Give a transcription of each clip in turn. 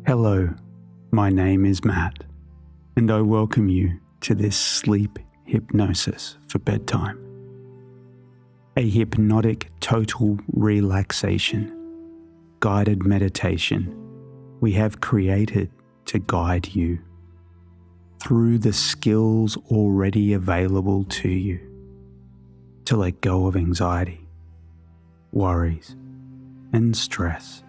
Hello, my name is Matt, and I welcome you to this sleep hypnosis for bedtime. A hypnotic total relaxation, guided meditation we have created to guide you through the skills already available to you to let go of anxiety, worries, and stress.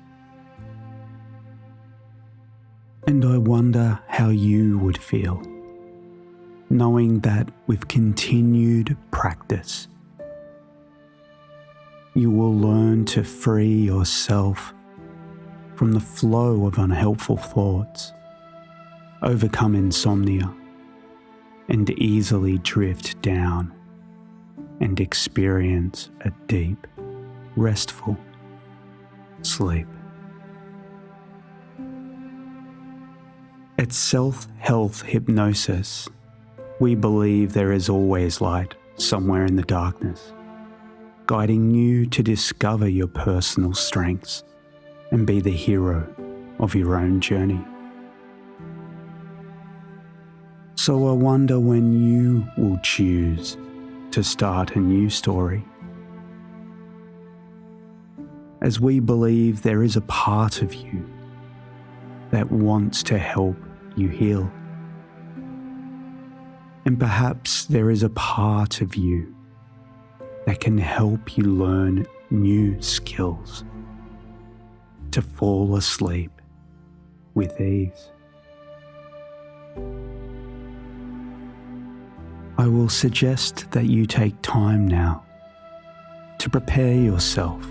And I wonder how you would feel, knowing that with continued practice, you will learn to free yourself from the flow of unhelpful thoughts, overcome insomnia, and easily drift down and experience a deep, restful sleep. At Self Health Hypnosis, we believe there is always light somewhere in the darkness, guiding you to discover your personal strengths and be the hero of your own journey. So I wonder when you will choose to start a new story, as we believe there is a part of you that wants to help you heal. And perhaps there is a part of you that can help you learn new skills to fall asleep with ease. I will suggest that you take time now to prepare yourself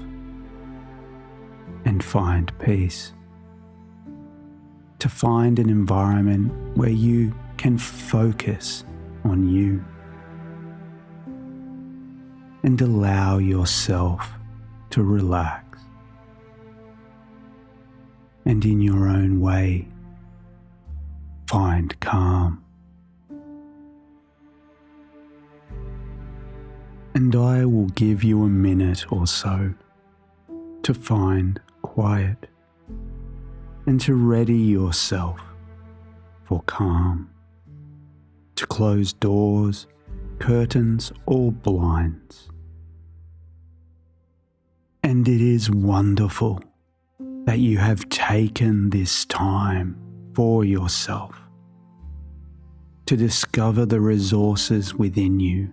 and find peace. To find an environment where you can focus on you and allow yourself to relax and in your own way find calm. And I will give you a minute or so to find quiet and to ready yourself for calm, to close doors, curtains, or blinds. And it is wonderful that you have taken this time for yourself to discover the resources within you.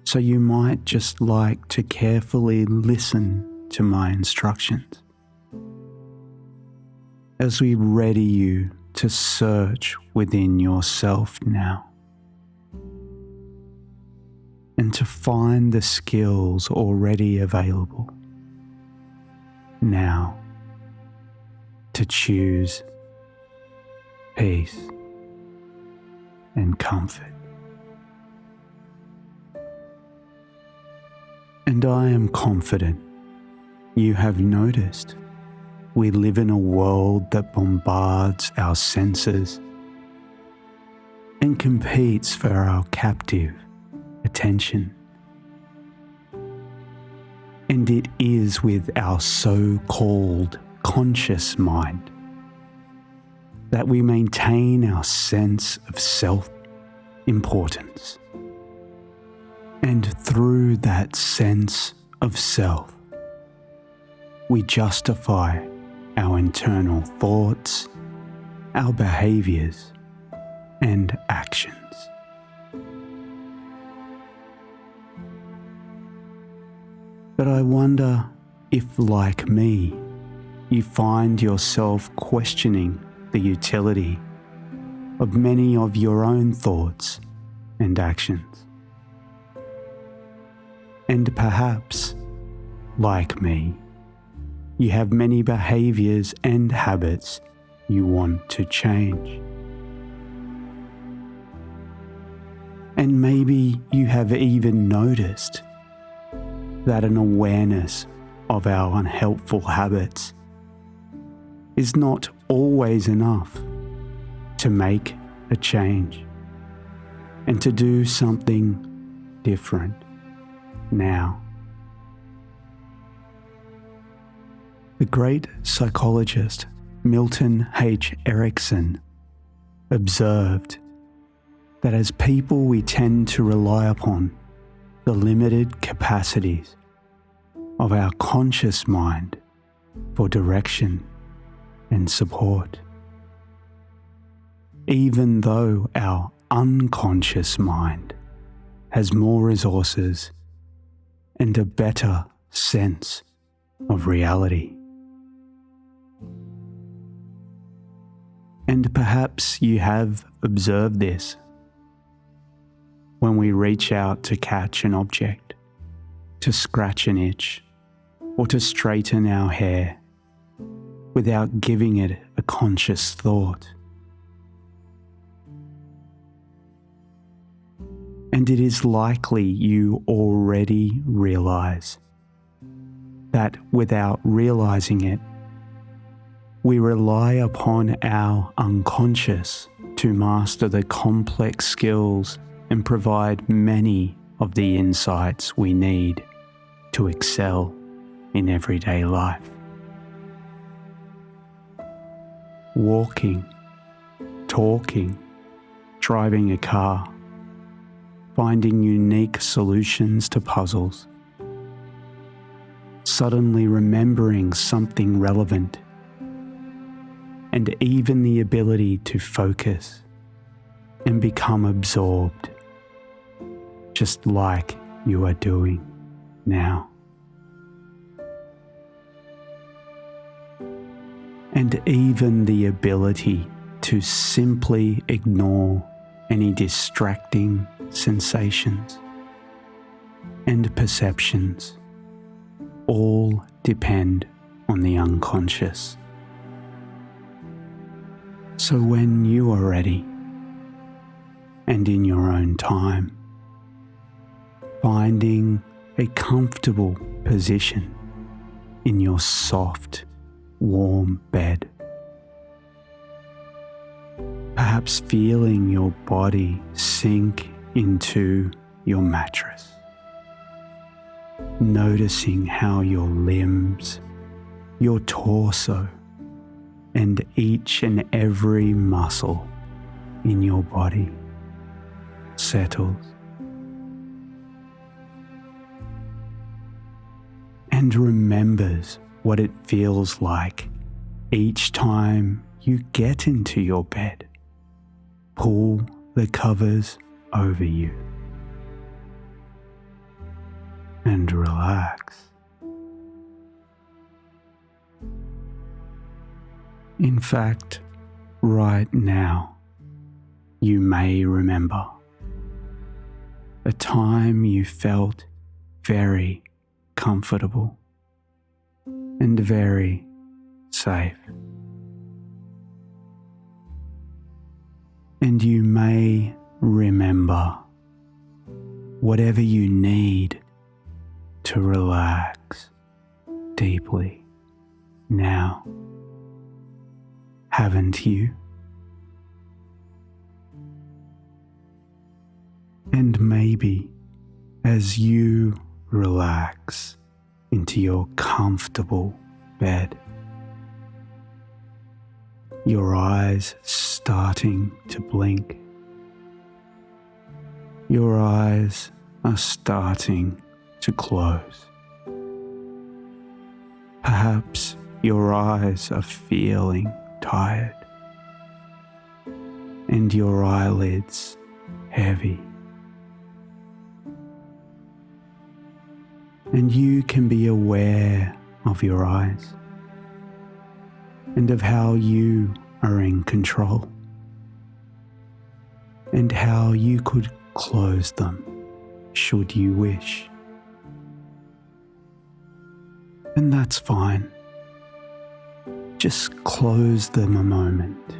So you might just like to carefully listen to my instructions as we ready you to search within yourself now and to find the skills already available now to choose peace and comfort. And I am confident you have noticed we live in a world that bombards our senses and competes for our captive attention. And it is with our so-called conscious mind that we maintain our sense of self-importance. And through that sense of self, we justify our internal thoughts, our behaviors, and actions. But I wonder if, like me, you find yourself questioning the utility of many of your own thoughts and actions. And perhaps, like me, you have many behaviors and habits you want to change. And maybe you have even noticed that an awareness of our unhelpful habits is not always enough to make a change and to do something different now. The great psychologist Milton H. Erickson observed that as people we tend to rely upon the limited capacities of our conscious mind for direction and support, even though our unconscious mind has more resources and a better sense of reality. And perhaps you have observed this when we reach out to catch an object, to scratch an itch, or to straighten our hair without giving it a conscious thought. And it is likely you already realize that without realizing it, we rely upon our unconscious to master the complex skills and provide many of the insights we need to excel in everyday life. Walking, talking, driving a car, finding unique solutions to puzzles, suddenly remembering something relevant, and even the ability to focus and become absorbed, just like you are doing now. And even the ability to simply ignore any distracting sensations and perceptions all depend on the unconscious. So when you are ready and in your own time, finding a comfortable position in your soft, warm bed, perhaps feeling your body sink into your mattress, noticing how your limbs, your torso, and each and every muscle in your body settles, and remembers what it feels like each time you get into your bed. Pull the covers over you and relax. In fact, right now, you may remember a time you felt very comfortable and very safe. And you may remember whatever you need to relax deeply now, haven't you? And maybe as you relax into your comfortable bed, your eyes starting to blink, your eyes are starting to close. Perhaps your eyes are feeling tired and your eyelids heavy. And you can be aware of your eyes and of how you are in control and how you could close them should you wish. And that's fine. Just close them a moment.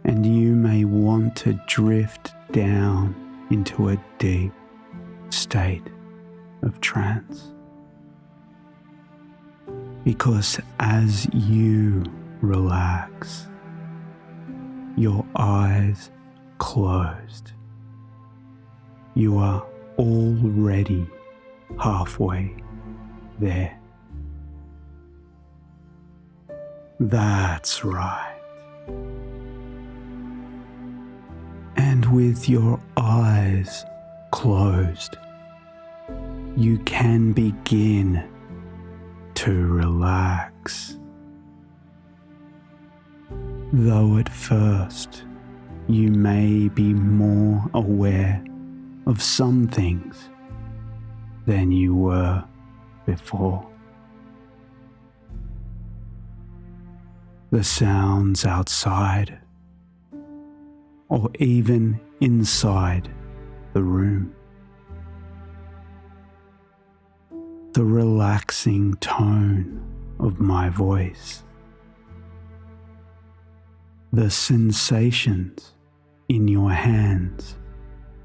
And you may want to drift down into a deep state of trance. Because as you relax, your eyes closed, you are already halfway there. That's right. And with your eyes closed, you can begin to relax. Though at first you may be more aware of some things than you were before. The sounds outside, or even inside the room. The relaxing tone of my voice. The sensations in your hands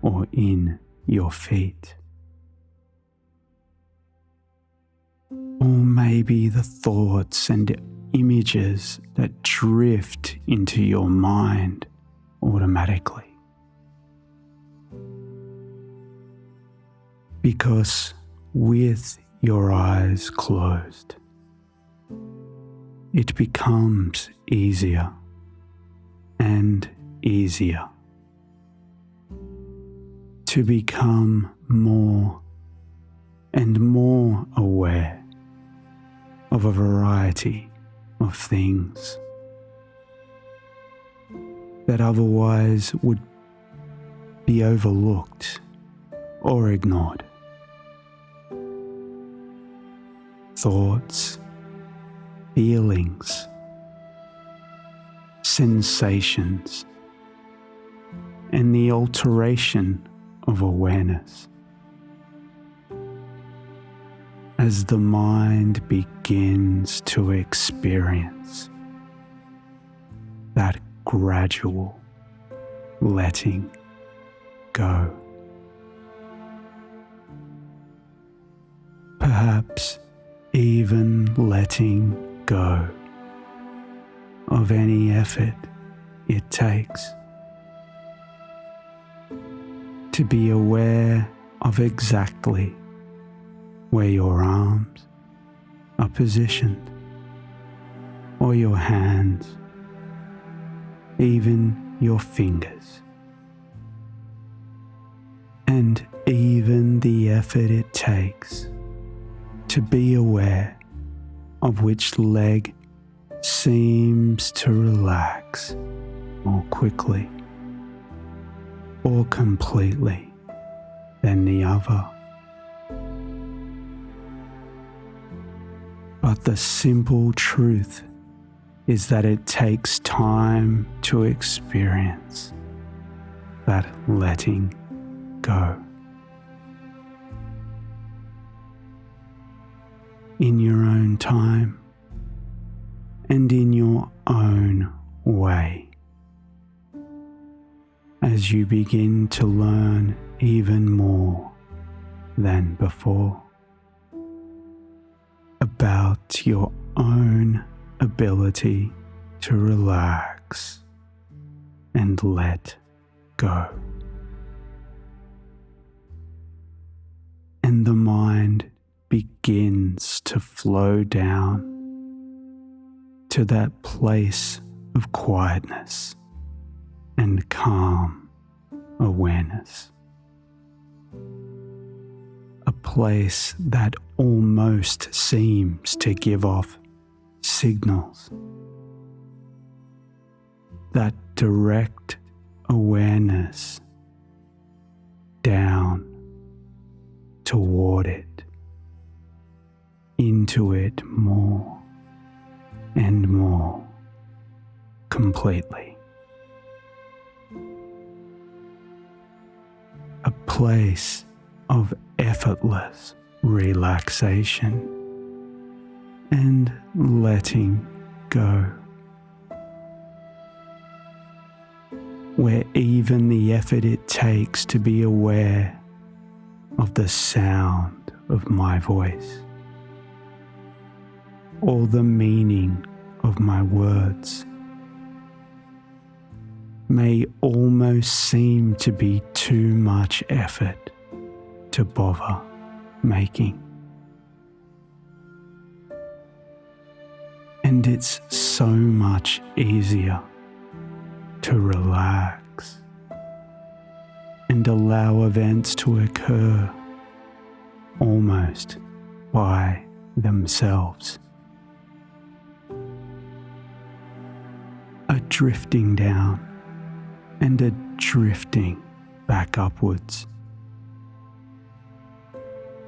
or in your feet. Or maybe the thoughts and images that drift into your mind automatically. Because with your eyes closed, it becomes easier and easier to become more and more aware of a variety of things that otherwise would be overlooked or ignored. Thoughts, feelings, sensations, and the alteration of awareness. As the mind begins to experience that gradual letting go. Perhaps even letting go of any effort it takes to be aware of exactly where your arms are positioned, or your hands, even your fingers, and even the effort it takes to be aware of which leg seems to relax more quickly or completely than the other. But the simple truth is that it takes time to experience that letting go. In your own time and in your own way, as you begin to learn even more than before about your own ability to relax and let go. And the mind begins to flow down to that place of quietness and calm awareness. A place that almost seems to give off signals. That direct awareness down toward it, into it more and more completely. A place of effortless relaxation and letting go, where even the effort it takes to be aware of the sound of my voice or the meaning of my words may almost seem to be too much effort to bother making. And And it's so much easier to relax and allow events to occur almost by themselves. A drifting down and a drifting back upwards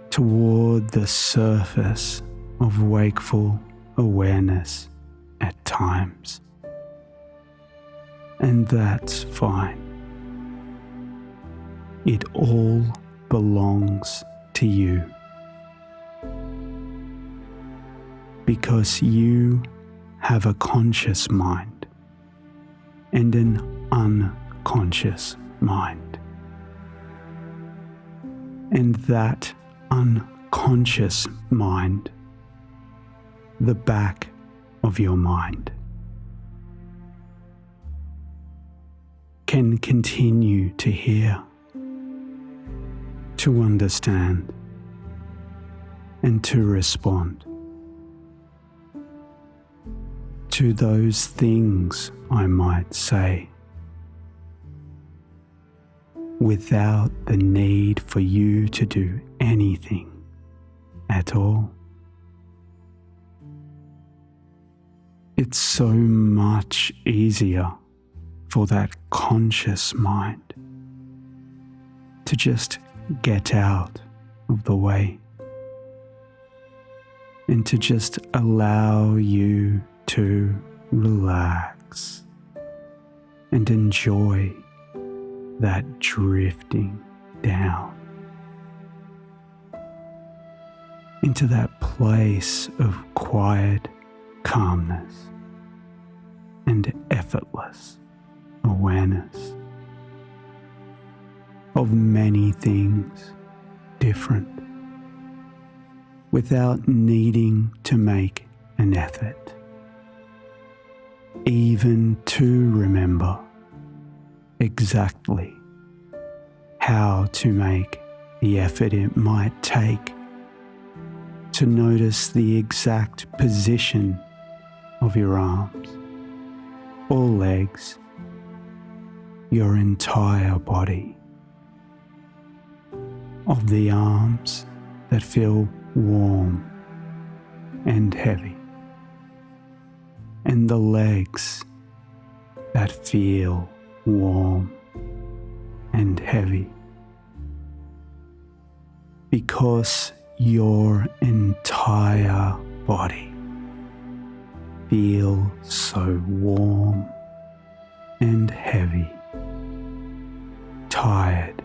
toward the surface of wakeful awareness at times. And that's fine. It all belongs to you. Because you have a conscious mind and an unconscious mind. And that unconscious mind, the back of your mind, can continue to hear, to understand, and to respond to those things, I might say, without the need for you to do anything at all. It's so much easier for that conscious mind to just get out of the way and to just allow you to relax and enjoy that drifting down into that place of quiet calmness and effortless awareness of many things different without needing to make an effort, even to remember exactly how to make the effort it might take to notice the exact position of your arms or legs, your entire body, of the arms that feel warm and heavy, and the legs that feel warm and heavy, because your entire body feels so warm and heavy, tired,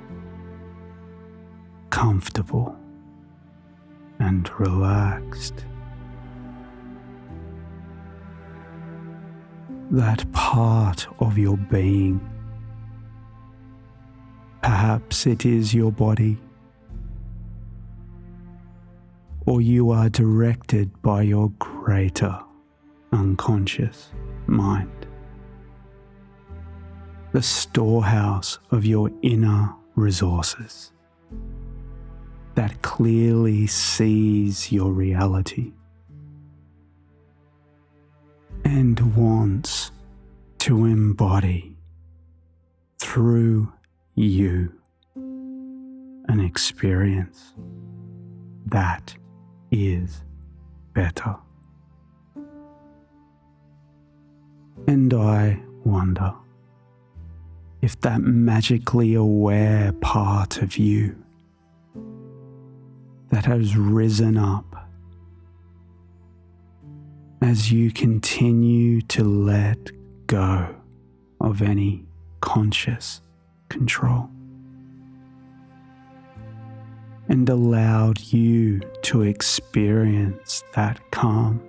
comfortable, and relaxed. That part of your being, perhaps it is your body, or you are directed by your greater unconscious mind, the storehouse of your inner resources that clearly sees your reality and wants to embody through you an experience that is better. And I wonder if that magically aware part of you that has risen up as you continue to let go of any conscious control and allowed you to experience that calm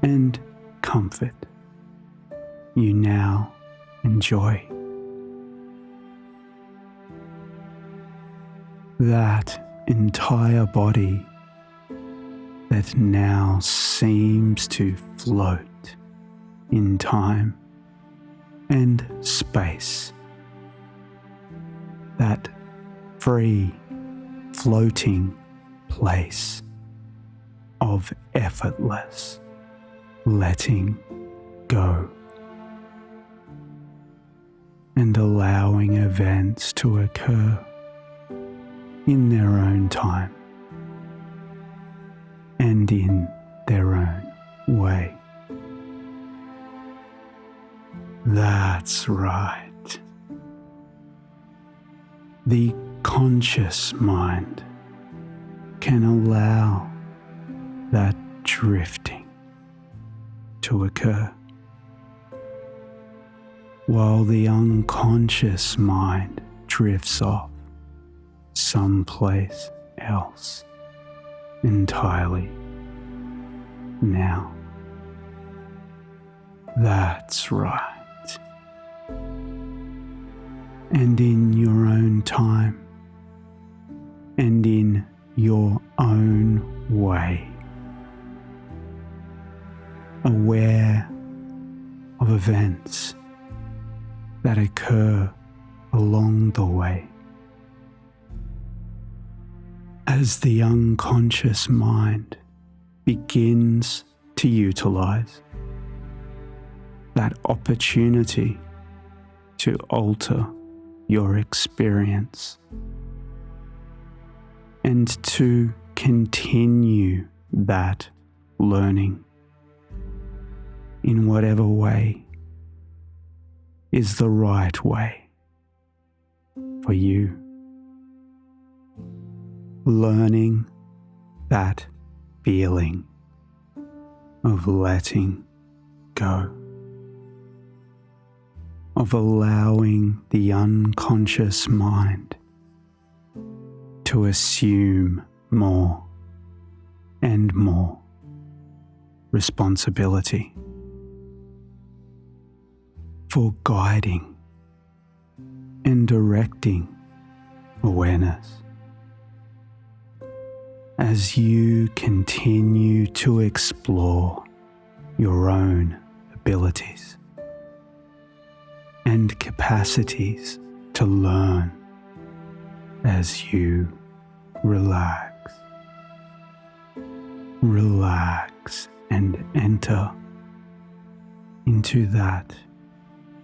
and comfort you now enjoy. That entire body that now seems to float in time and space. That free, floating place of effortless letting go and allowing events to occur in their own time and in their own way. That's right. The conscious mind can allow that drifting to occur, while the unconscious mind drifts off someplace else entirely. Now, that's right. And in your own time and in your own way, aware of events that occur along the way. As the unconscious mind begins to utilize that opportunity to alter your experience and to continue that learning in whatever way is the right way for you. Learning that feeling of letting go, of allowing the unconscious mind to assume more and more responsibility for guiding and directing awareness as you continue to explore your own abilities and capacities to learn as you relax and enter into that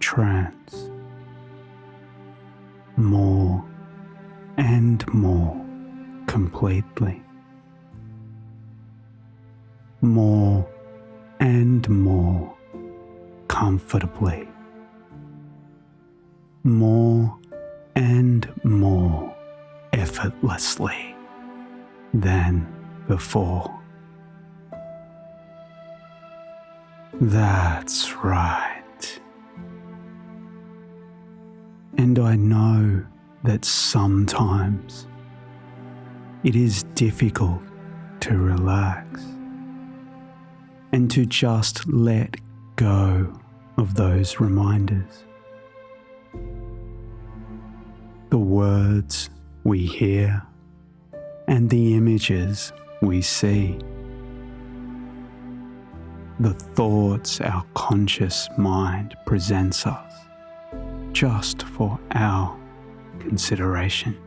trance more and more completely, more and more comfortably, more and more effortlessly than before. That's right. And I know that sometimes it is difficult to relax and to just let go of those reminders. The words we hear and the images we see. The thoughts our conscious mind presents us just for our consideration.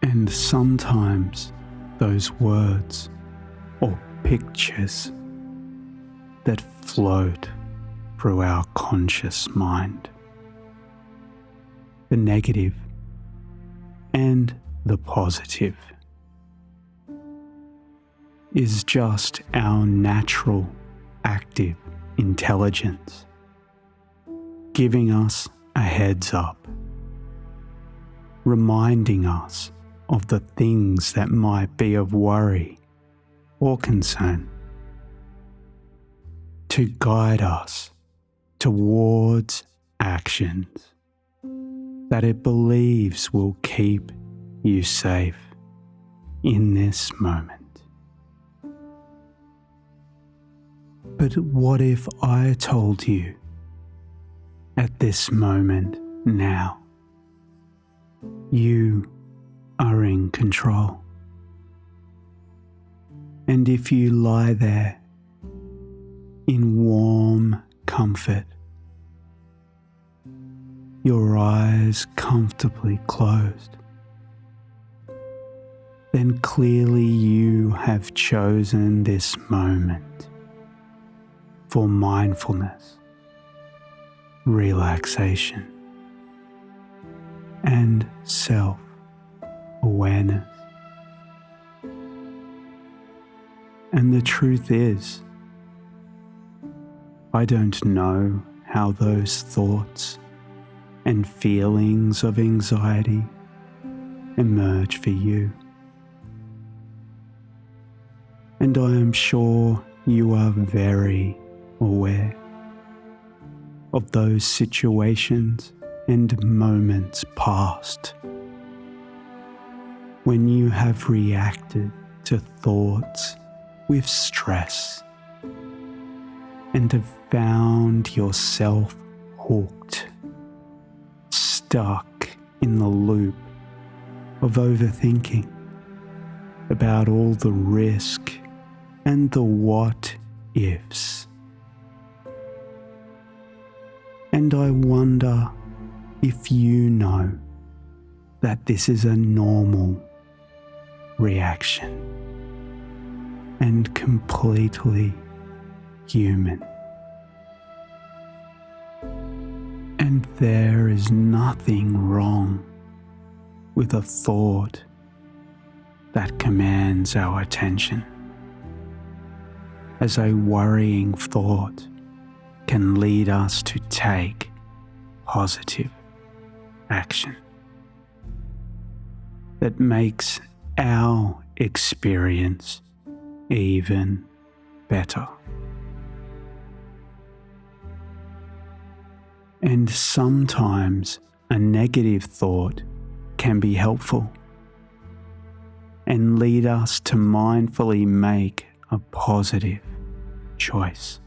And sometimes those words or pictures that float through our conscious mind, the negative and the positive, is just our natural active intelligence giving us a heads up, reminding us of the things that might be of worry or concern, to guide us towards actions that it believes will keep you safe in this moment. But what if I told you at this moment now, you are in control? And if you lie there in warm comfort, your eyes comfortably closed, then clearly you have chosen this moment for mindfulness, relaxation, and self-awareness. And the truth is, I don't know how those thoughts and feelings of anxiety emerge for you. And I am sure you are very aware of those situations and moments past when you have reacted to thoughts with stress and have found yourself hooked, stuck in the loop of overthinking about all the risk and the what ifs. And I wonder if you know that this is a normal reaction and completely human. And there is nothing wrong with a thought that commands our attention, as a worrying thought can lead us to take positive action that makes our experience even better. And sometimes a negative thought can be helpful and lead us to mindfully make a positive choice.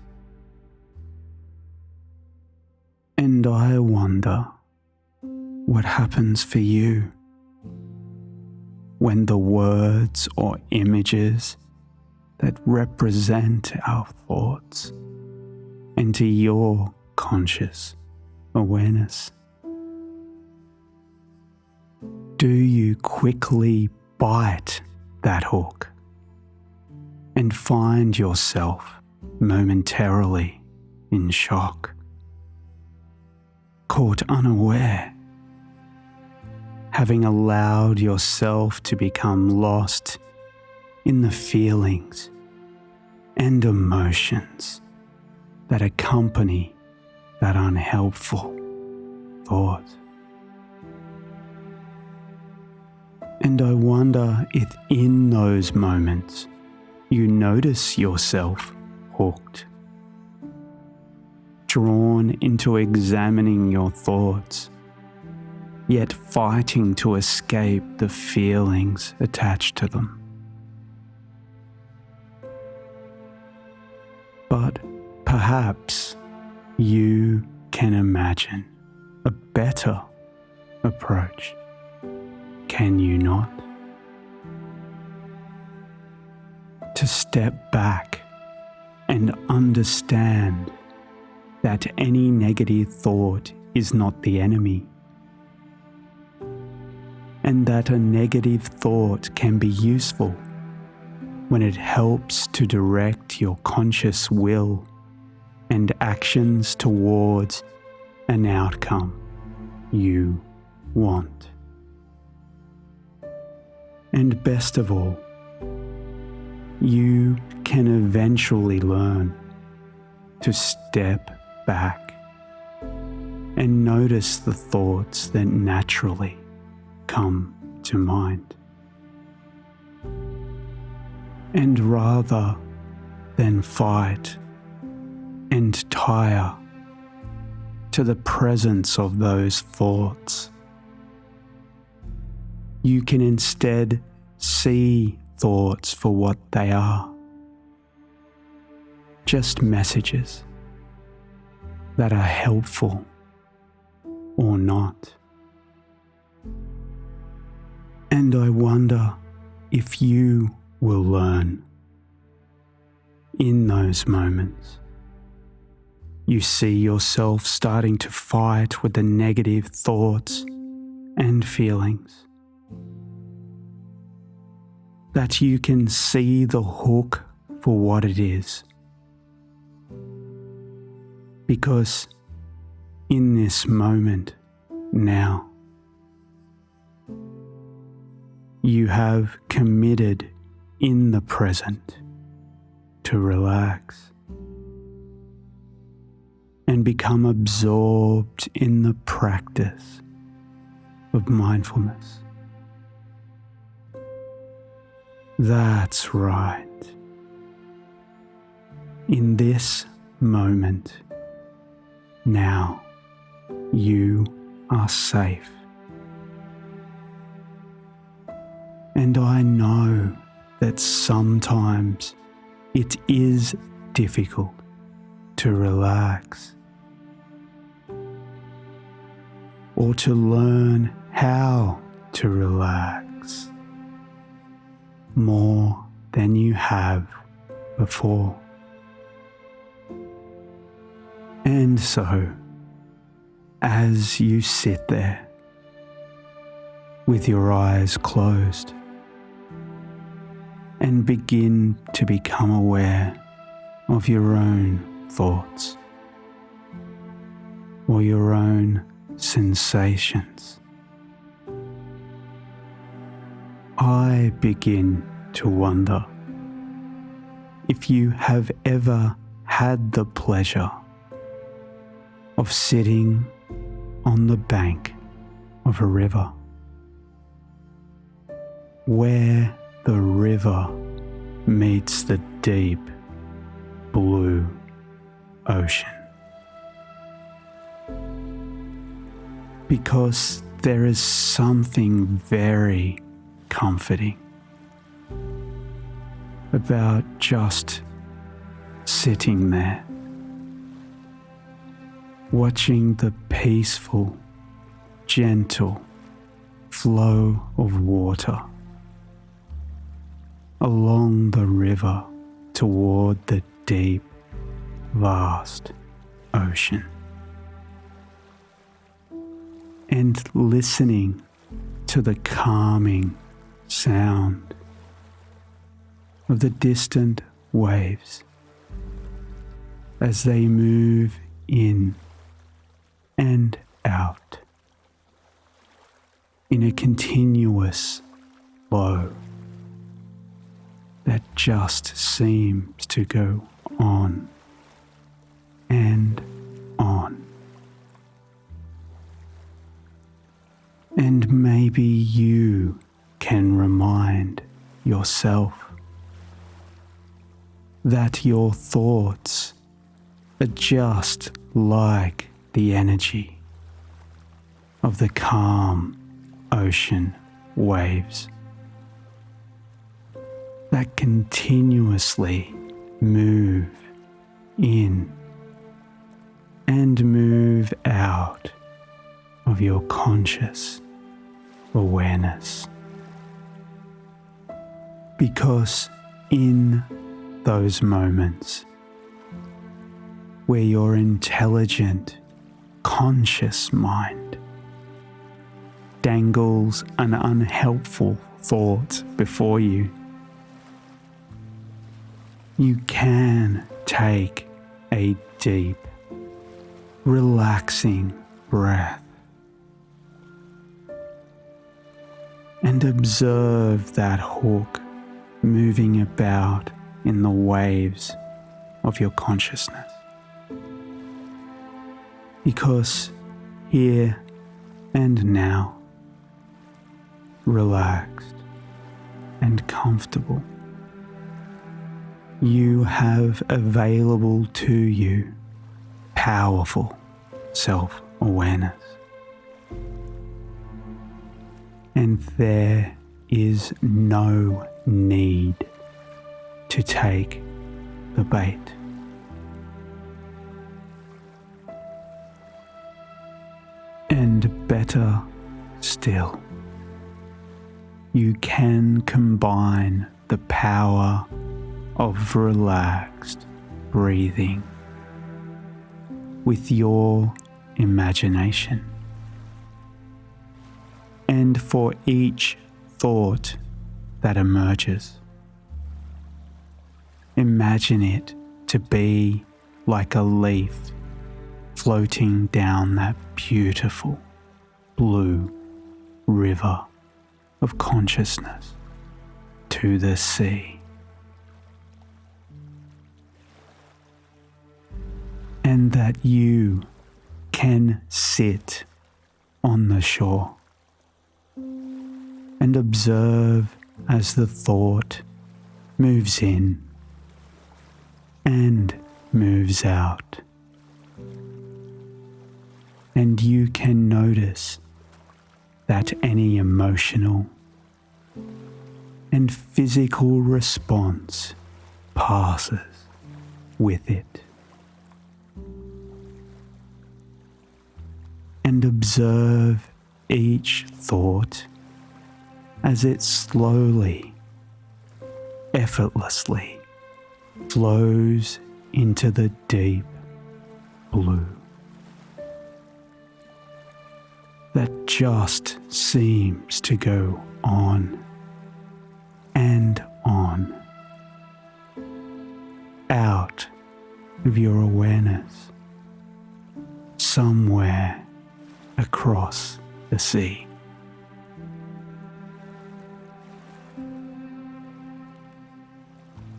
And I wonder what happens for you when the words or images that represent our thoughts enter your conscious awareness. Do you quickly bite that hook and find yourself momentarily in shock, caught unaware, having allowed yourself to become lost in the feelings and emotions that accompany that unhelpful thought? And I wonder if in those moments you notice yourself hooked, drawn into examining your thoughts, yet fighting to escape the feelings attached to them. But perhaps you can imagine a better approach, can you not? To step back and understand that any negative thought is not the enemy, and that a negative thought can be useful when it helps to direct your conscious will and actions towards an outcome you want. And best of all, you can eventually learn to step back and notice the thoughts that naturally come to mind. And rather than fight and tire to the presence of those thoughts, you can instead see thoughts for what they are. Just messages that are helpful or not. And I wonder if you will learn in those moments you see yourself starting to fight with the negative thoughts and feelings. that you can see the hook for what it is. Because in this moment now, you have committed in the present to relax and become absorbed in the practice of mindfulness. That's right. In this moment, now, you are safe. And I know that sometimes it is difficult to relax or to learn how to relax more than you have before. And so, as you sit there with your eyes closed and begin to become aware of your own thoughts or your own sensations, I begin to wonder if you have ever had the pleasure of sitting on the bank of a river, where the river meets the deep blue ocean. Because there is something very comforting about just sitting there, watching the peaceful, gentle flow of water along the river toward the deep, vast ocean. And listening to the calming sound of the distant waves as they move in and out in a continuous flow that just seems to go on and on. And maybe you can remind yourself that your thoughts are just like the energy of the calm ocean waves that continuously move in and move out of your conscious awareness. Because in those moments where your intelligent, conscious mind dangles an unhelpful thought before you, you can take a deep, relaxing breath and observe that hook moving about in the waves of your consciousness. Because here and now, relaxed and comfortable, you have available to you powerful self-awareness. And there is no need to take the bait. And better still, you can combine the power of relaxed breathing with your imagination. And for each thought that emerges. Imagine it to be like a leaf floating down that beautiful blue river of consciousness to the sea. And that you can sit on the shore and observe as the thought moves in and moves out. And you can notice that any emotional and physical response passes with it. And observe each thought as it slowly, effortlessly flows into the deep blue that just seems to go on and on, out of your awareness, somewhere across the sea.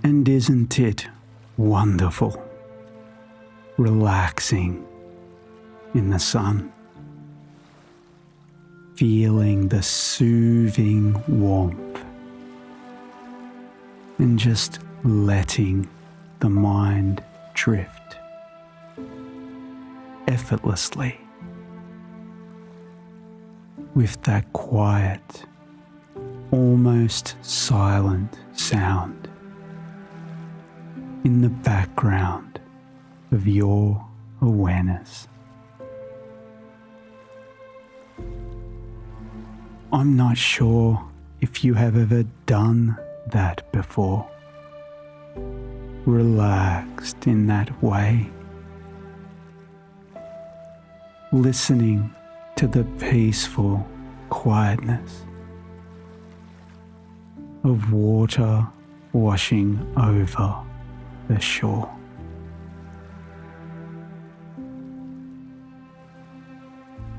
And isn't it wonderful, relaxing in the sun, feeling the soothing warmth, and just letting the mind drift effortlessly with that quiet, almost silent sound in the background of your awareness. I'm not sure if you have ever done that before, relaxed in that way, listening to the peaceful quietness of water washing over the shore.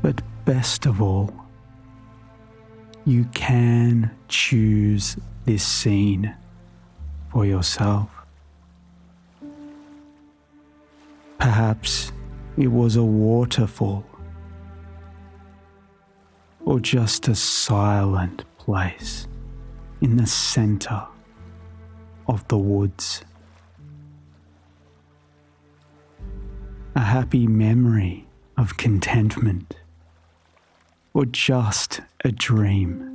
But best of all, you can choose this scene for yourself. Perhaps it was a waterfall, or just a silent place in the center of the woods. A happy memory of contentment, or just a dream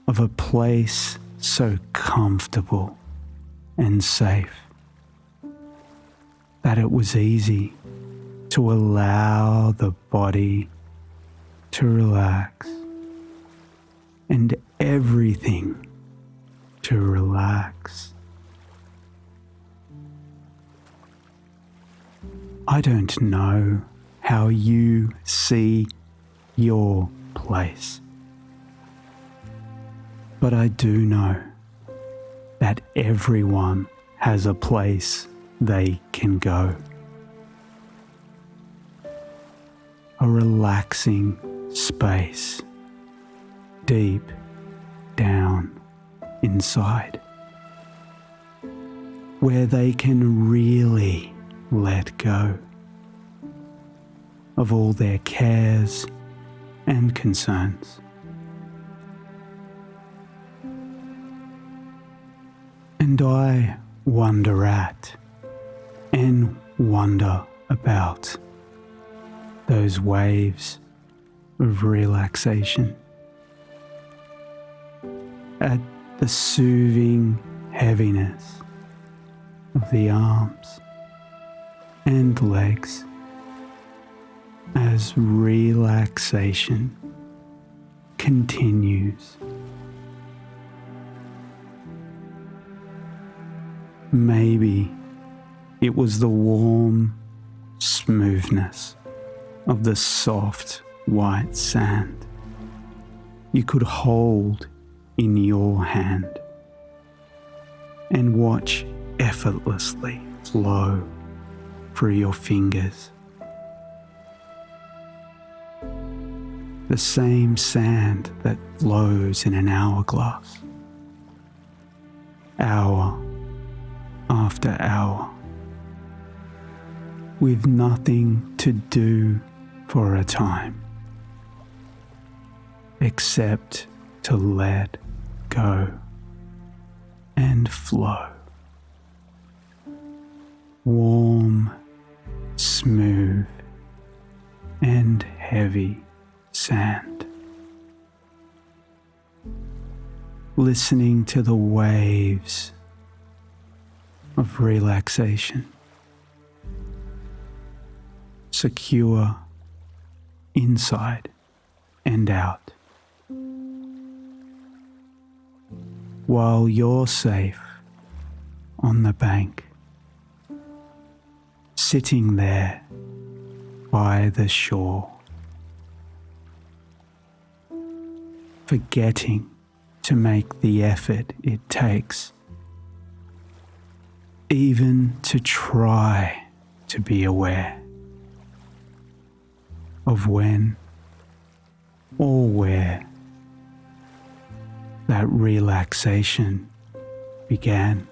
of a place so comfortable and safe that it was easy to allow the body to relax and everything to relax. I don't know how you see your place, but I do know that everyone has a place they can go. A relaxing space deep down inside, where they can really let go of all their cares and concerns. And I wonder at and wonder about those waves of relaxation, at the soothing heaviness of the arms and legs as relaxation continues. Maybe it was the warm smoothness of the soft white sand you could hold in your hand and watch effortlessly flow through your fingers. The same sand that flows in an hourglass, hour after hour, with nothing to do for a time except to let go and flow. Warm, smooth, and heavy sand. Listening to the waves of relaxation. Secure inside and out. While you're safe on the bank, sitting there by the shore, forgetting to make the effort it takes, even to try to be aware of when or where that relaxation began.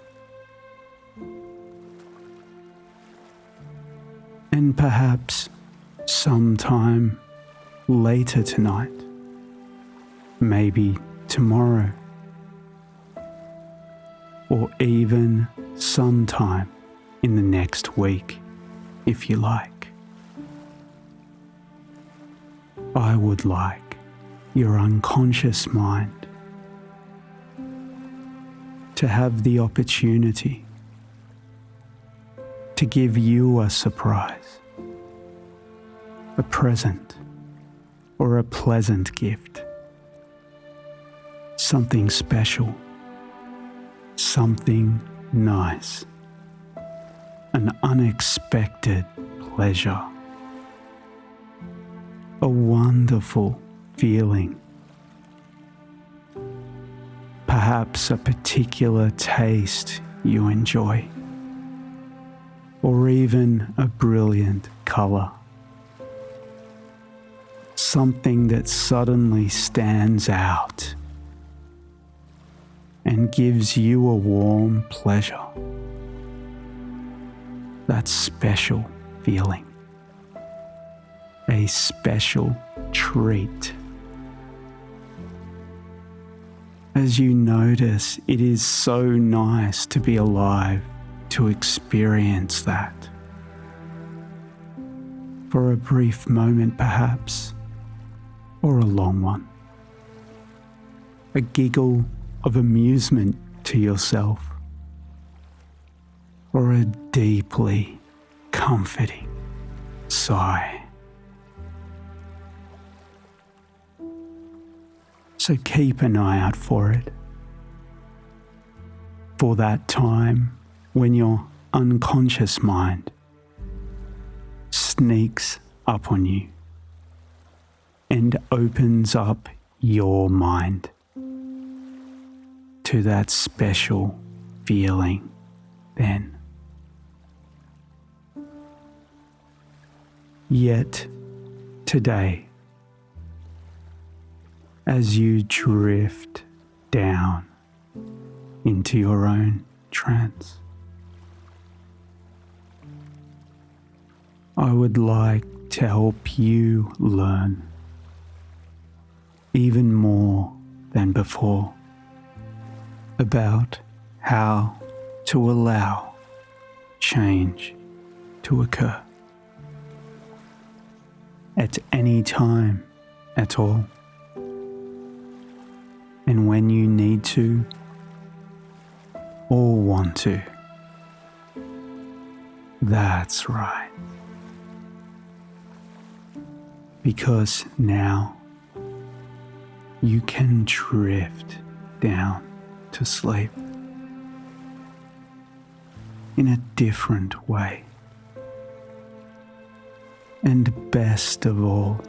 And perhaps sometime later tonight, maybe tomorrow, or even sometime in the next week, if you like. I would like your unconscious mind to have the opportunity to give you a surprise, a present, or a pleasant gift, something special, something nice, an unexpected pleasure, a wonderful feeling, perhaps a particular taste you enjoy, or even a brilliant color, something that suddenly stands out and gives you a warm pleasure, that special feeling, a special treat. As you notice, it is so nice to be alive, to experience that. For a brief moment perhaps, or a long one. A giggle of amusement to yourself, or a deeply comforting sigh. So keep an eye out for it, for that time when your unconscious mind sneaks up on you and opens up your mind to that special feeling then. Yet today, as you drift down into your own trance, I would like to help you learn even more than before about how to allow change to occur at any time at all. And when you need to or want to. That's right. Because now you can drift down to sleep in a different way. And best of all,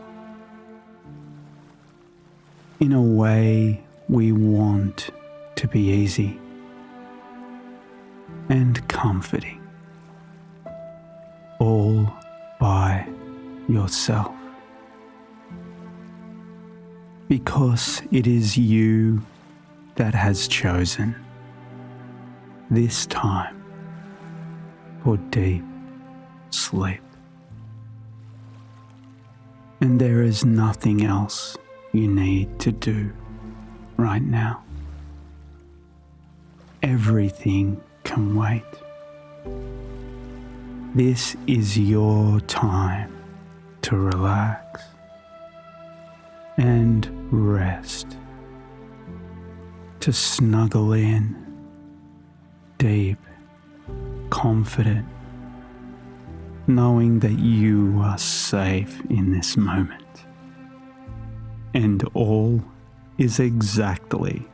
in a way we want to be easy and comforting, all by yourself. Because it is you that has chosen this time for deep sleep. And there is nothing else you need to do right now. Everything can wait. This is your time to relax and rest, to snuggle in, deep, confident, knowing that you are safe in this moment, and all is exactly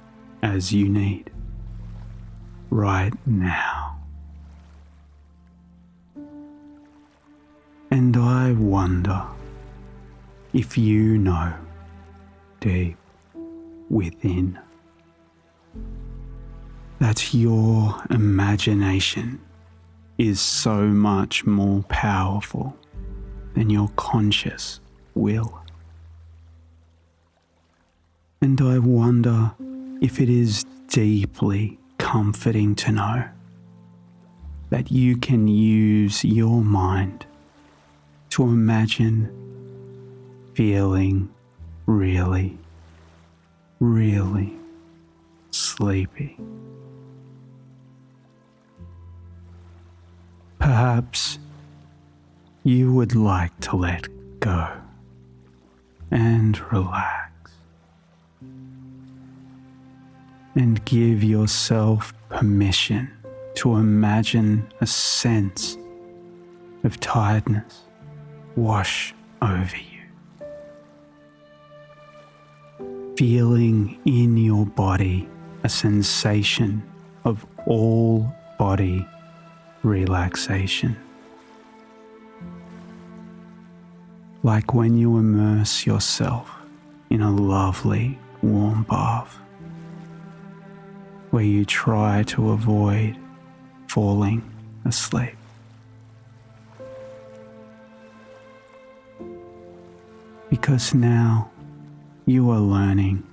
as you need right now. And I wonder if you know deep within that your imagination is so much more powerful than your conscious will. And I wonder if it is deeply comforting to know that you can use your mind to imagine feeling really, really sleepy. Perhaps you would like to let go and relax and give yourself permission to imagine a sense of tiredness wash over you. Feeling in your body a sensation of all body relaxation. Like when you immerse yourself in a lovely warm bath, where you try to avoid falling asleep. Because now you are learning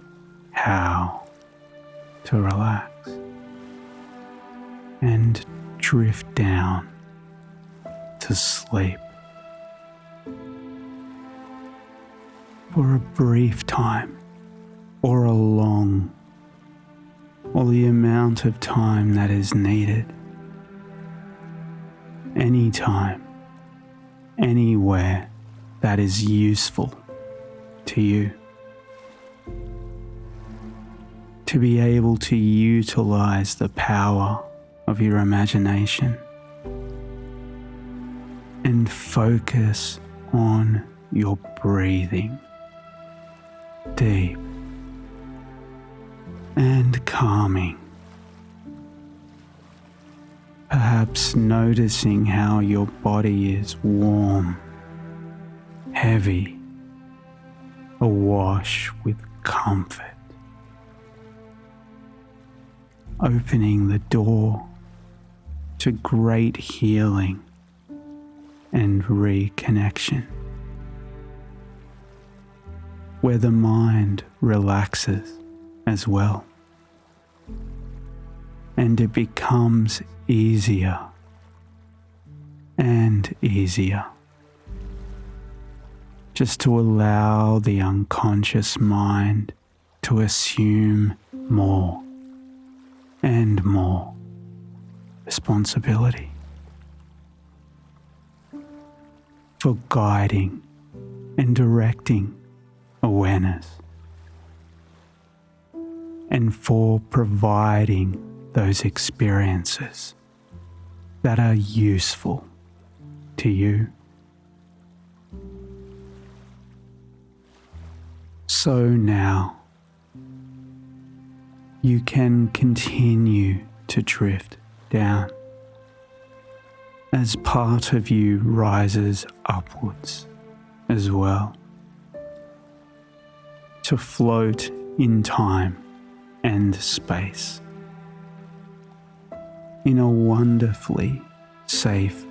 how to relax and drift down to sleep for a brief time or a long, or the amount of time that is needed. Anytime, anywhere that is useful to you. To be able to utilize the power of your imagination and focus on your breathing, deep and calming. Perhaps noticing how your body is warm, heavy, awash with comfort. Opening the door to great healing and reconnection, where the mind relaxes as well, and it becomes easier and easier just to allow the unconscious mind to assume more and more responsibility for guiding and directing awareness, and for providing those experiences that are useful to you. So now you can continue to drift down as part of you rises upwards as well, to float in time and space, in a wonderfully safe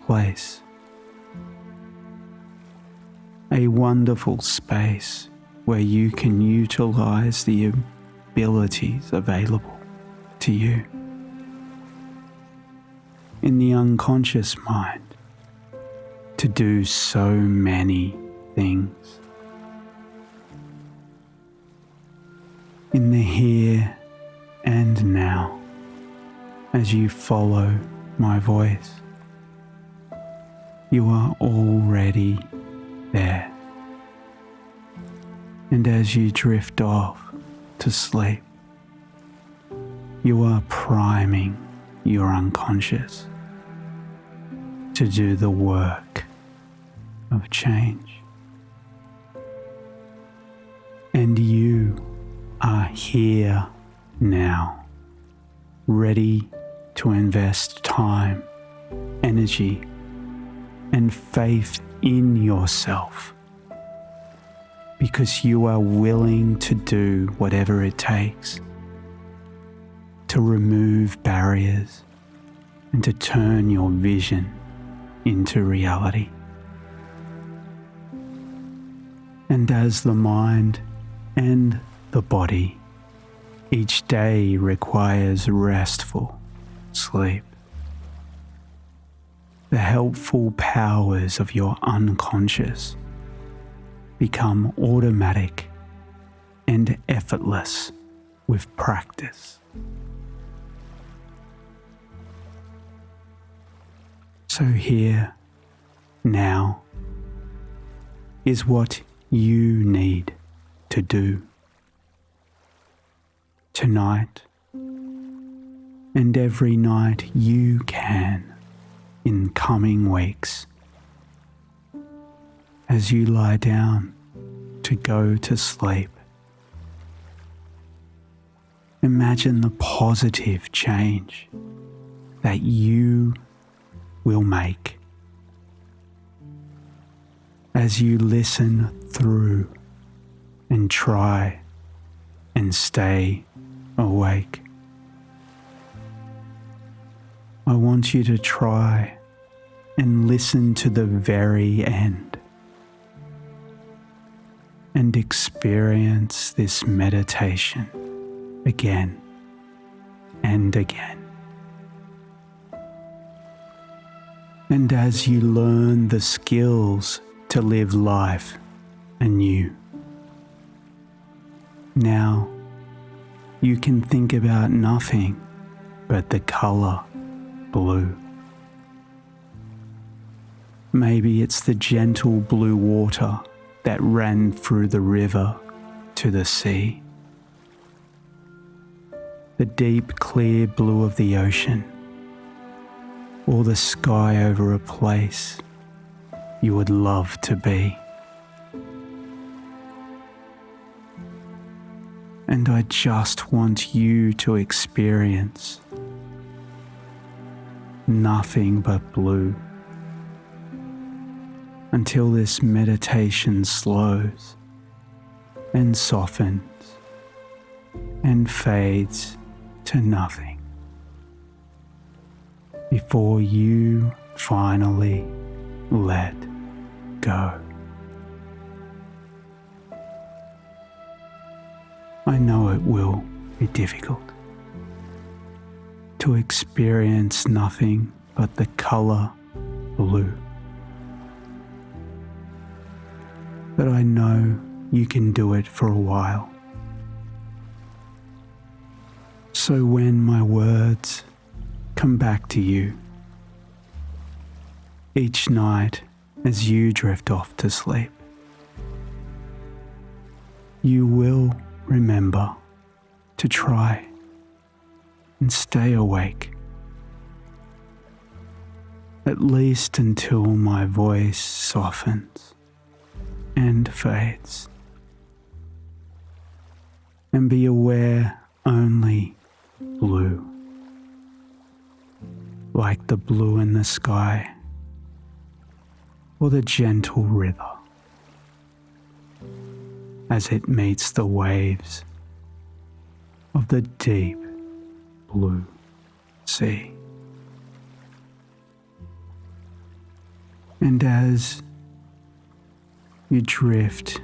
place. A wonderful space where you can utilize the abilities available to you. In the unconscious mind, to do so many things. In the here and now, as you follow my voice, you are already there. And as you drift off to sleep, you are priming your unconscious to do the work of change. And you are here now, ready to invest time, energy, and faith in yourself, because you are willing to do whatever it takes to remove barriers and to turn your vision into reality. And as the mind and the body each day requires restful sleep, the helpful powers of your unconscious become automatic and effortless with practice. So here, now, is what you need to do tonight and every night you can in coming weeks, as you lie down to go to sleep. Imagine the positive change that you will make as you listen through and try and stay awake. I want you to try and listen to the very end and experience this meditation again and again. And as you learn the skills to live life anew, now you can think about nothing but the color blue. Maybe it's the gentle blue water that ran through the river to the sea, the deep clear blue of the ocean, or the sky over a place you would love to be. And I just want you to experience nothing but blue until this meditation slows and softens and fades to nothing before you finally let go. I know it will be difficult to experience nothing but the color blue, but I know you can do it for a while. So when my words come back to you each night as you drift off to sleep, you will remember to try and stay awake, at least until my voice softens and fades, and be aware only blue, like the blue in the sky or the gentle river as it meets the waves of the deep blue sea. And as you drift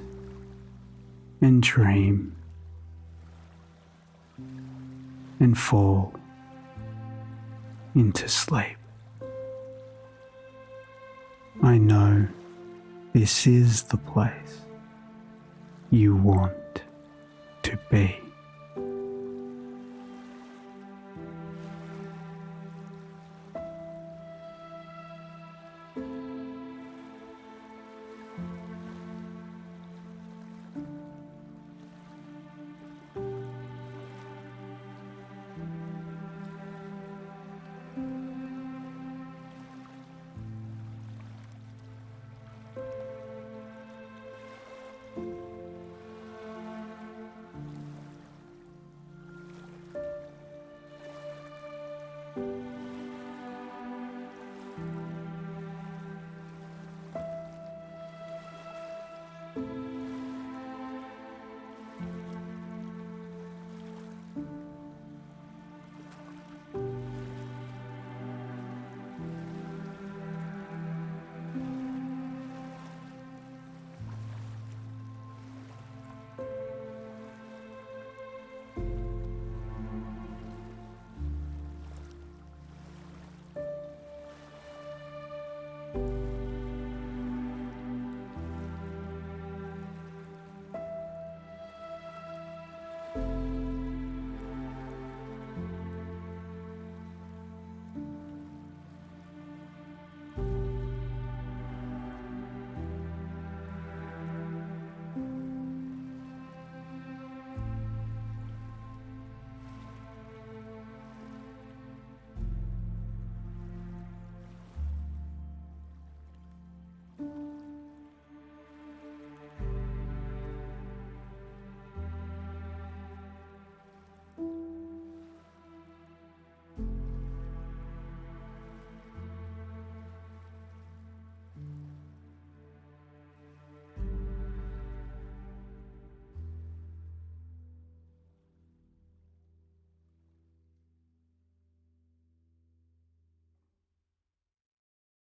and dream and fall into sleep, I know this is the place you want to be.